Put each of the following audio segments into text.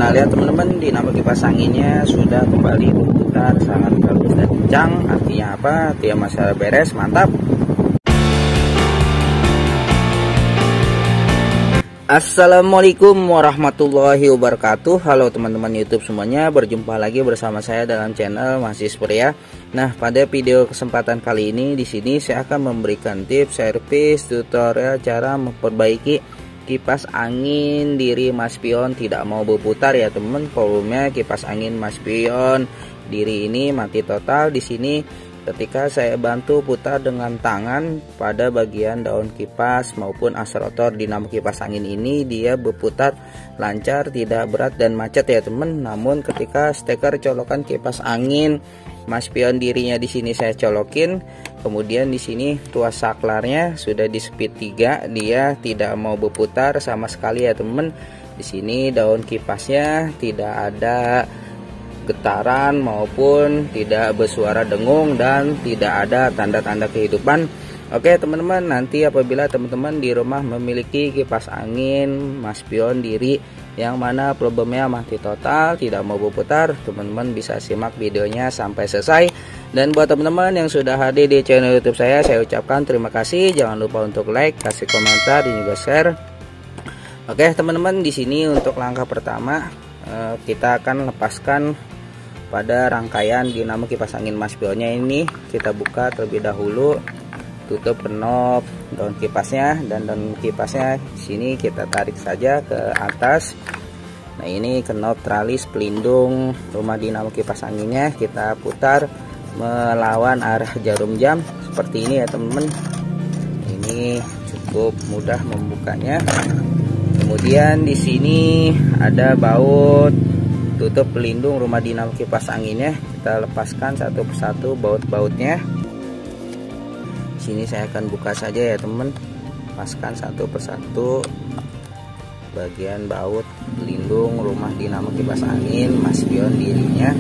Nah, lihat teman-teman, dinamo kipas anginnya sudah kembali berputar sangat bagus dan kencang. Artinya apa? Artinya masalah beres, mantap. Assalamualaikum warahmatullahi wabarakatuh. Halo teman-teman YouTube semuanya, berjumpa lagi bersama saya dalam channel Masih Pria. Nah, pada video kesempatan kali ini di sini saya akan memberikan tips, servis, tutorial cara memperbaiki kipas angin diri mas pion tidak mau berputar ya teman. Volumenya kipas angin mas pion diri ini mati total. Di sini ketika saya bantu putar dengan tangan pada bagian daun kipas maupun as rotor dinamo kipas angin ini, dia berputar lancar, tidak berat dan macet ya teman. Namun ketika steker colokan kipas angin mas pion dirinya di sini saya colokin, kemudian di sini tuas saklarnya sudah di speed 3, dia tidak mau berputar sama sekali ya teman. Di sini daun kipasnya tidak ada getaran maupun tidak bersuara dengung dan tidak ada tanda-tanda kehidupan. Oke teman-teman, nanti apabila teman-teman di rumah memiliki kipas angin mas pion diri yang mana problemnya mati total, tidak mau berputar, teman-teman bisa simak videonya sampai selesai. Dan buat teman-teman yang sudah hadir di channel YouTube saya ucapkan terima kasih. Jangan lupa untuk like, kasih komentar, dan juga share. Oke teman-teman, di sini untuk langkah pertama kita akan lepaskan pada rangkaian dinamo kipas angin mas pionnya ini. Kita buka terlebih dahulu, tutup knob daun kipasnya, dan daun kipasnya di sini kita tarik saja ke atas. Nah, ini knob tralis pelindung rumah dinamo kipas anginnya kita putar melawan arah jarum jam seperti ini ya teman-teman. Ini cukup mudah membukanya. Kemudian di sini ada baut tutup pelindung rumah dinamo kipas anginnya, kita lepaskan satu persatu baut-bautnya. Sini saya akan buka saja ya teman, lepaskan satu persatu bagian baut pelindung rumah dinamo kipas angin mas pion dirinya.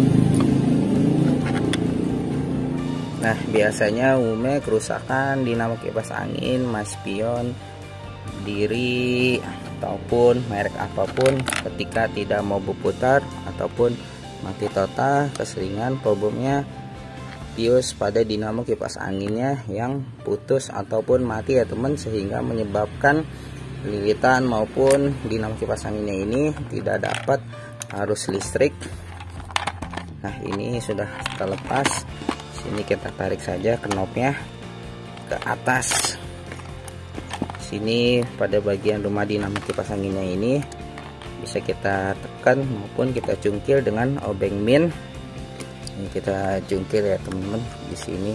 Nah, biasanya umumnya kerusakan dinamo kipas angin mas pion diri ataupun merek apapun ketika tidak mau berputar ataupun mati total, keseringan problemnya pius pada dinamo kipas anginnya yang putus ataupun mati ya teman, sehingga menyebabkan lilitan maupun dinamo kipas anginnya ini tidak dapat arus listrik. Nah, ini sudah terlepas. Sini kita tarik saja knopnya ke atas. Sini pada bagian rumah dinamo kipas anginnya ini bisa kita tekan maupun kita cungkil dengan obeng min. Ini kita jungkir ya teman-teman di sini.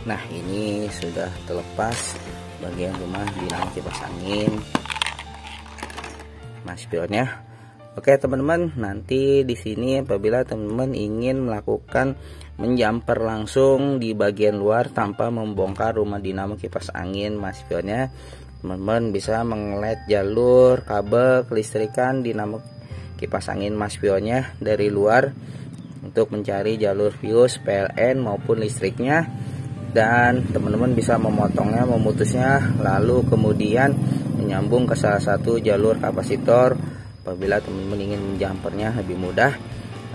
Nah, ini sudah terlepas bagian rumah dinamo kipas angin mas pionnya. Oke teman-teman, nanti di sini apabila teman-teman ingin melakukan menjamper langsung di bagian luar tanpa membongkar rumah dinamo kipas angin mas pionnya, teman-teman bisa mengelet jalur kabel kelistrikan dinamo kipas angin mas pionnya dari luar untuk mencari jalur fuse, PLN maupun listriknya, dan teman-teman bisa memotongnya, memutusnya, lalu kemudian menyambung ke salah satu jalur kapasitor apabila teman-teman ingin menjampernya lebih mudah.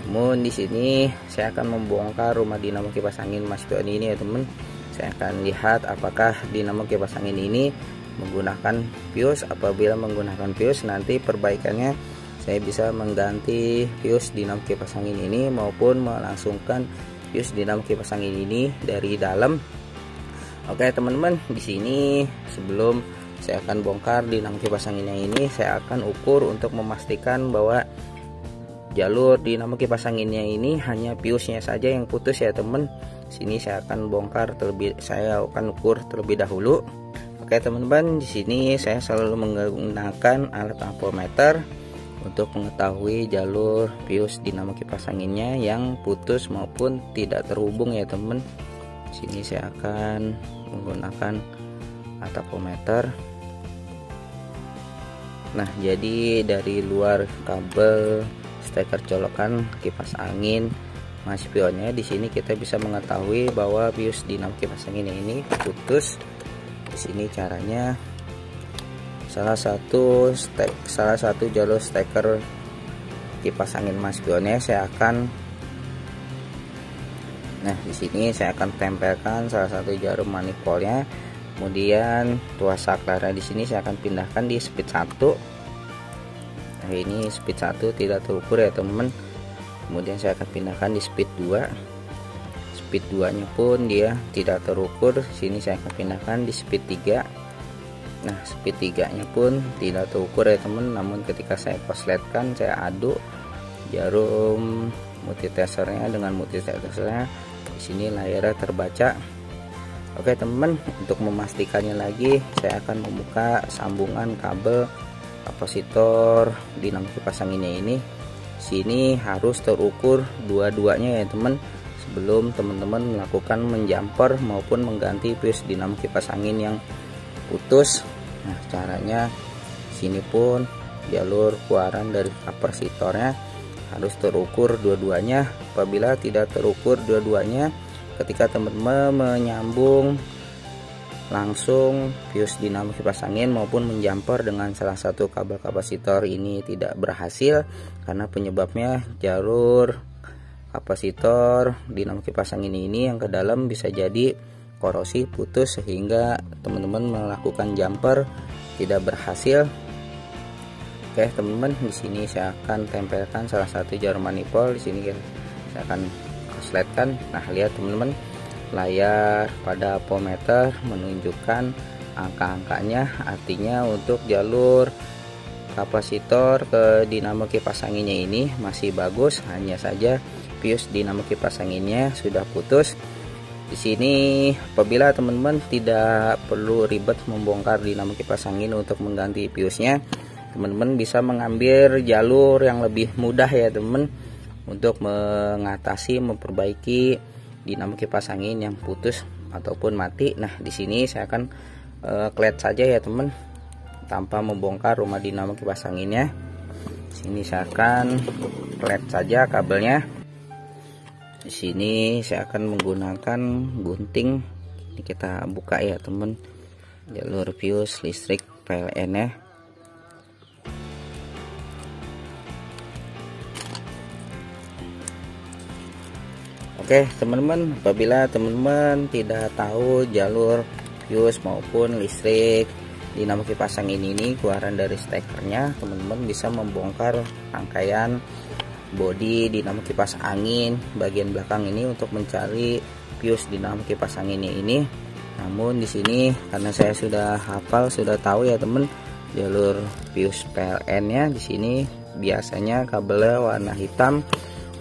Namun di sini saya akan membongkar rumah dinamo kipas angin mas pion ini ya teman. Saya akan lihat apakah dinamo kipas angin ini menggunakan fuse. Apabila menggunakan fuse, nanti perbaikannya saya bisa mengganti fuse dinamo kipas angin ini maupun melangsungkan fuse dinamo kipas angin ini dari dalam. Oke teman-teman, di sini sebelum saya akan bongkar dinamo kipas anginnya ini, saya akan ukur untuk memastikan bahwa jalur dinamo kipas anginnya ini hanya fuse-nya saja yang putus ya teman. Sini saya akan bongkar saya akan ukur terlebih dahulu. Oke teman-teman, di sini saya selalu menggunakan alat ampermeter untuk mengetahui jalur fuse dinamo kipas anginnya yang putus maupun tidak terhubung ya teman. Sini saya akan menggunakan alat ampermeter. Nah, jadi dari luar kabel steker colokan kipas angin mas spionnya. Di sini kita bisa mengetahui bahwa bius dinamo kipas angin ini putus. Di sini caranya salah satu jalur steker kipas angin mas spionnya di sini saya akan tempelkan salah satu jarum manifoldnya. Kemudian tuas saklarnya di sini saya akan pindahkan di speed 1. Nah, ini speed 1 tidak terukur ya teman-teman. Kemudian saya akan pindahkan di speed 2. Speed 2 nya pun dia tidak terukur. Sini saya akan pindahkan di speed 3. Nah, speed 3 nya pun tidak terukur ya teman. Namun ketika saya kosletkan, saya aduk jarum multitesternya dengan multitesternya, di sini layarnya terbaca. Oke teman-teman, untuk memastikannya lagi saya akan membuka sambungan kabel kapasitor dinamo kipas anginnya ini. Sini harus terukur dua-duanya ya teman, sebelum teman-teman melakukan menjumper maupun mengganti fuse dinamo kipas angin yang putus. Nah, caranya sini pun jalur keluaran dari kapasitornya harus terukur dua-duanya. Apabila tidak terukur dua-duanya, ketika teman-teman menyambung langsung fuse dinamo kipas angin maupun menjumper dengan salah satu kabel kapasitor ini tidak berhasil, karena penyebabnya jalur kapasitor dinamo kipas angin ini yang ke dalam bisa jadi korosi putus, sehingga teman-teman melakukan jumper tidak berhasil. Oke teman-teman, di sini saya akan tempelkan salah satu jarum manifold. Di sini saya akan kosletkan. Nah, lihat teman-teman, layar pada voltmeter menunjukkan angka-angkanya, artinya untuk jalur kapasitor ke dinamo kipas anginnya ini masih bagus, hanya saja fuse dinamo kipas anginnya sudah putus. Di sini apabila teman-teman tidak perlu ribet membongkar dinamo kipas angin untuk mengganti fuse-nya, teman-teman bisa mengambil jalur yang lebih mudah ya teman, untuk mengatasi memperbaiki dinamo kipas angin yang putus ataupun mati. Nah, di sini saya akan klet saja ya teman, tanpa membongkar rumah dinamo kipas anginnya. Sini saya akan klet saja kabelnya. Di sini saya akan menggunakan gunting. Ini kita buka ya teman, jalur fuse listrik PLN nya. Oke teman-teman, apabila teman-teman tidak tahu jalur fuse maupun listrik dinamo kipas angin ini keluaran dari stekernya, teman-teman bisa membongkar rangkaian bodi dinamo kipas angin bagian belakang ini untuk mencari fuse dinamo kipas anginnya ini. Namun di sini karena saya sudah hafal, sudah tahu ya teman, jalur fuse PLN-nya di sini biasanya kabelnya warna hitam,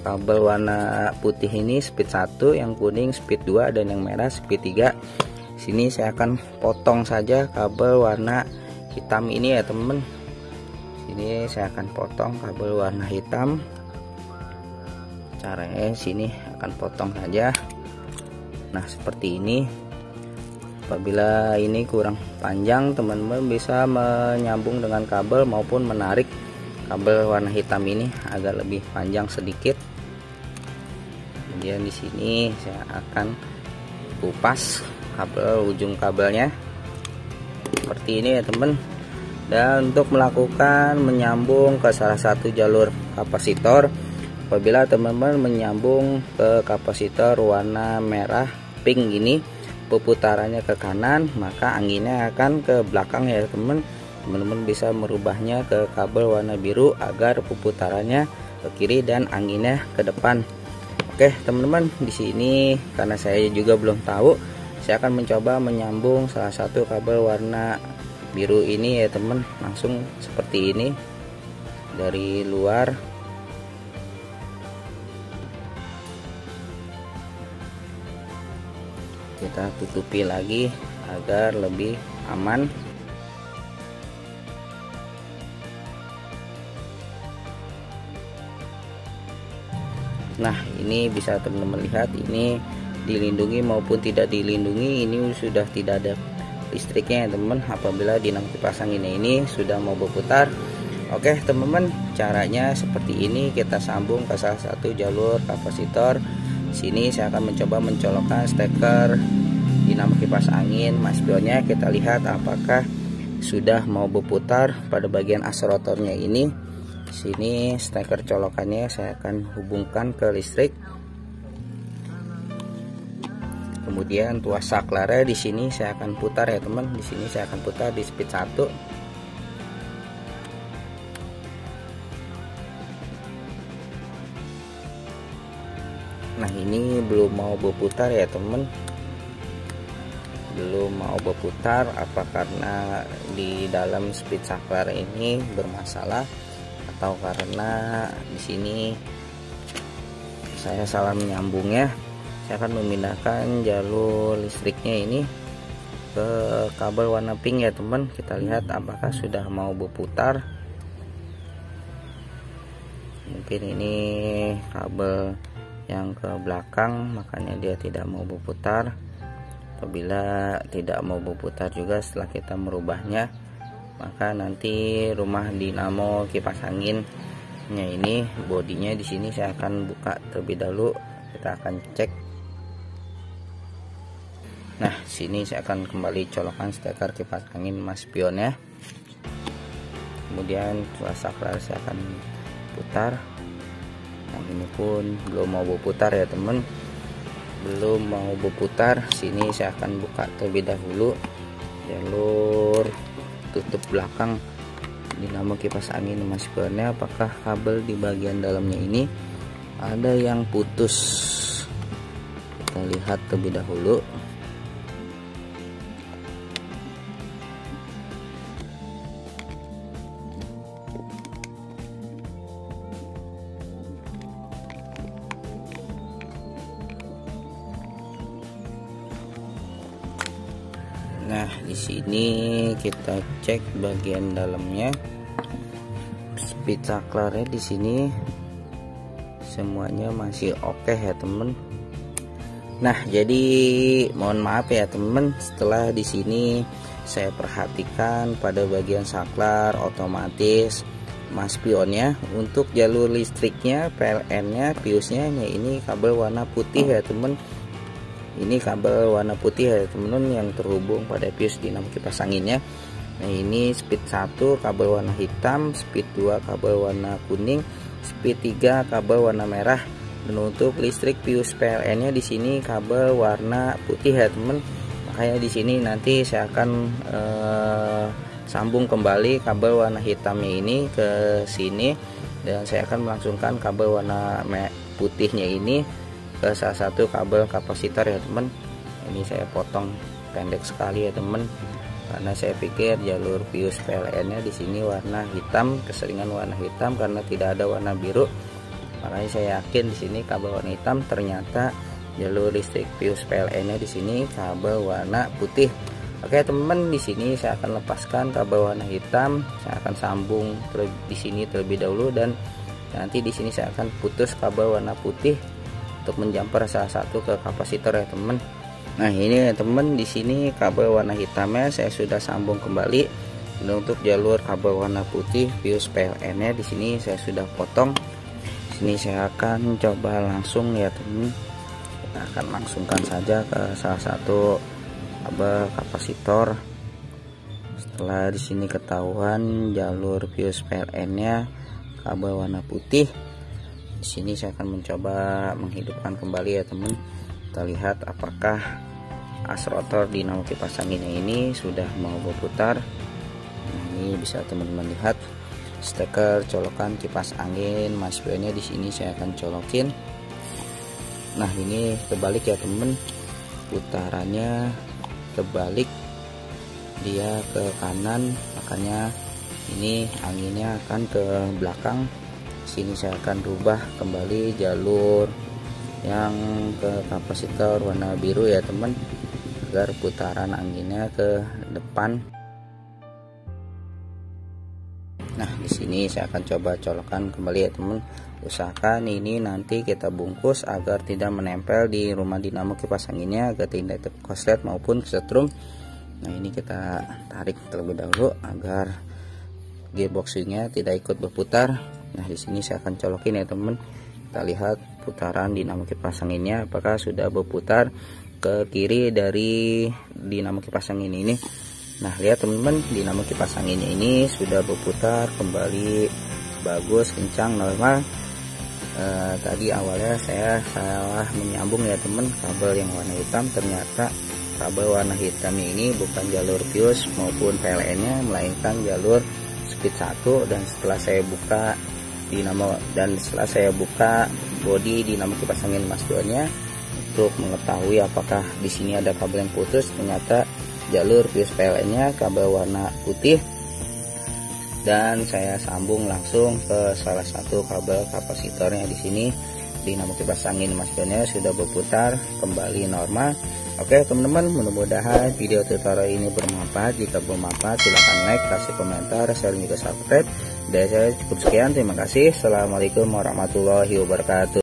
kabel warna putih ini speed 1, yang kuning speed 2, dan yang merah speed 3. Sini saya akan potong saja kabel warna hitam ini ya teman. Sini saya akan potong kabel warna hitam. Caranya sini akan potong saja. Nah, seperti ini. Apabila ini kurang panjang, teman-teman bisa menyambung dengan kabel maupun menarik kabel warna hitam ini agak lebih panjang sedikit. Kemudian di sini saya akan kupas kabel, ujung kabelnya seperti ini ya teman. Dan untuk melakukan menyambung ke salah satu jalur kapasitor, apabila teman-teman menyambung ke kapasitor warna merah pink ini, puputarannya ke kanan, maka anginnya akan ke belakang ya teman. Teman-teman bisa merubahnya ke kabel warna biru agar puputarannya ke kiri dan anginnya ke depan. Oke teman-teman, di sini karena saya juga belum tahu, saya akan mencoba menyambung salah satu kabel warna biru ini ya teman, langsung seperti ini dari luar. Kita tutupi lagi agar lebih aman. Nah, ini bisa teman-teman lihat, ini dilindungi maupun tidak dilindungi, ini sudah tidak ada listriknya ya teman, apabila dinamo kipas anginnya ini sudah mau berputar. Oke teman-teman, caranya seperti ini. Kita sambung ke salah satu jalur kapasitor. Sini saya akan mencoba mencolokkan steker dinamo kipas angin maspionnya. Kita lihat apakah sudah mau berputar pada bagian as rotornya ini. Sini steker colokannya saya akan hubungkan ke listrik. Kemudian tuas saklarnya di sini saya akan putar ya teman. Di sini saya akan putar di speed 1. Nah ini belum mau berputar ya teman. Belum mau berputar, apa karena di dalam speed saklar ini bermasalah atau karena di sini saya salah menyambungnya. Saya akan memindahkan jalur listriknya ini ke kabel warna pink ya teman. Kita lihat apakah sudah mau berputar. Mungkin ini kabel yang ke belakang, makanya dia tidak mau berputar. Apabila tidak mau berputar juga setelah kita merubahnya, maka nanti rumah dinamo kipas anginnya ini bodinya di sini saya akan buka terlebih dahulu. Kita akan cek. Nah sini saya akan kembali colokan steker kipas angin maspionnya. Kemudian tuas saklar saya akan putar. Nah ini pun belum mau berputar ya teman, belum mau berputar. Sini saya akan buka terlebih dahulu jalur tutup belakang dinamo kipas angin maspionnya. Apakah kabel di bagian dalamnya ini ada yang putus? Kita lihat terlebih dahulu. Nah, di sini kita cek bagian dalamnya. Speed saklarnya di sini semuanya masih oke ya, temen. Nah, jadi mohon maaf ya, temen. Setelah di sini saya perhatikan pada bagian saklar otomatis maspionnya untuk jalur listriknya, PLN-nya, fuse-nya ini kabel warna putih ya, temen. Ini kabel warna putih ya teman-teman yang terhubung pada fuse dinamo kipas anginnya. Nah ini speed 1 kabel warna hitam, speed 2 kabel warna kuning, speed 3 kabel warna merah. Dan untuk listrik fuse PLN nya di sini kabel warna putih ya teman. Makanya di sini nanti saya akan sambung kembali kabel warna hitamnya ini ke sini, dan saya akan melangsungkan kabel warna putihnya ini ke salah satu kabel kapasitor ya teman. Ini saya potong pendek sekali ya teman, karena saya pikir jalur fuse PLN nya di sini warna hitam, keseringan warna hitam karena tidak ada warna biru. Makanya saya yakin di sini kabel warna hitam, ternyata jalur listrik fuse PLN nya di sini kabel warna putih. Oke teman, di sini saya akan lepaskan kabel warna hitam, saya akan sambung di sini terlebih dahulu, dan nanti di sini saya akan putus kabel warna putih untuk menjamper salah satu ke kapasitor ya teman. Nah ini ya teman, di sini kabel warna hitamnya saya sudah sambung kembali. Dan untuk jalur kabel warna putih fuse PLN nya di sini saya sudah potong. Sini saya akan coba langsung ya teman. Kita akan langsungkan saja ke salah satu kabel kapasitor. Setelah di sini ketahuan jalur fuse PLN nya kabel warna putih, di sini saya akan mencoba menghidupkan kembali ya teman. Kita lihat apakah as rotor dinamo kipas anginnya ini sudah mau berputar. Nah, ini bisa teman-teman lihat steker colokan kipas angin maspionnya di sini saya akan colokin. Nah ini kebalik ya teman, putarannya kebalik, dia ke kanan, makanya ini anginnya akan ke belakang. Sini saya akan rubah kembali jalur yang ke kapasitor warna biru ya teman, agar putaran anginnya ke depan. Nah di sini saya akan coba colokan kembali ya teman. Usahakan ini nanti kita bungkus agar tidak menempel di rumah dinamo kipas anginnya, agar tidak korslet maupun kesetrum. Nah ini kita tarik terlebih dahulu agar gearboxnya tidak ikut berputar. Nah, di sini saya akan colokin ya teman. Kita lihat putaran dinamo kipas anginnya apakah sudah berputar ke kiri dari dinamo kipas angin ini. Nah, lihat teman-teman, dinamo kipas anginnya ini sudah berputar kembali bagus, kencang, normal. Tadi awalnya saya salah menyambung ya teman, kabel yang warna hitam. Ternyata kabel warna hitam ini bukan jalur fuse maupun PLN-nya, melainkan jalur speed 1. Dan setelah saya buka dinamo dan setelah saya buka bodi dinamo kipas angin Mas Jonnya untuk mengetahui apakah di sini ada kabel yang putus, ternyata jalur fuse PLN-nya kabel warna putih. Dan saya sambung langsung ke salah satu kabel kapasitornya. Di sini dinamo kipas angin Mas Jonnya sudah berputar kembali normal. Oke teman-teman, mudah-mudahan video tutorial ini bermanfaat. Jika bermanfaat silahkan like, kasih komentar, share, juga subscribe. Dari saya cukup sekian, terima kasih. Assalamualaikum warahmatullahi wabarakatuh.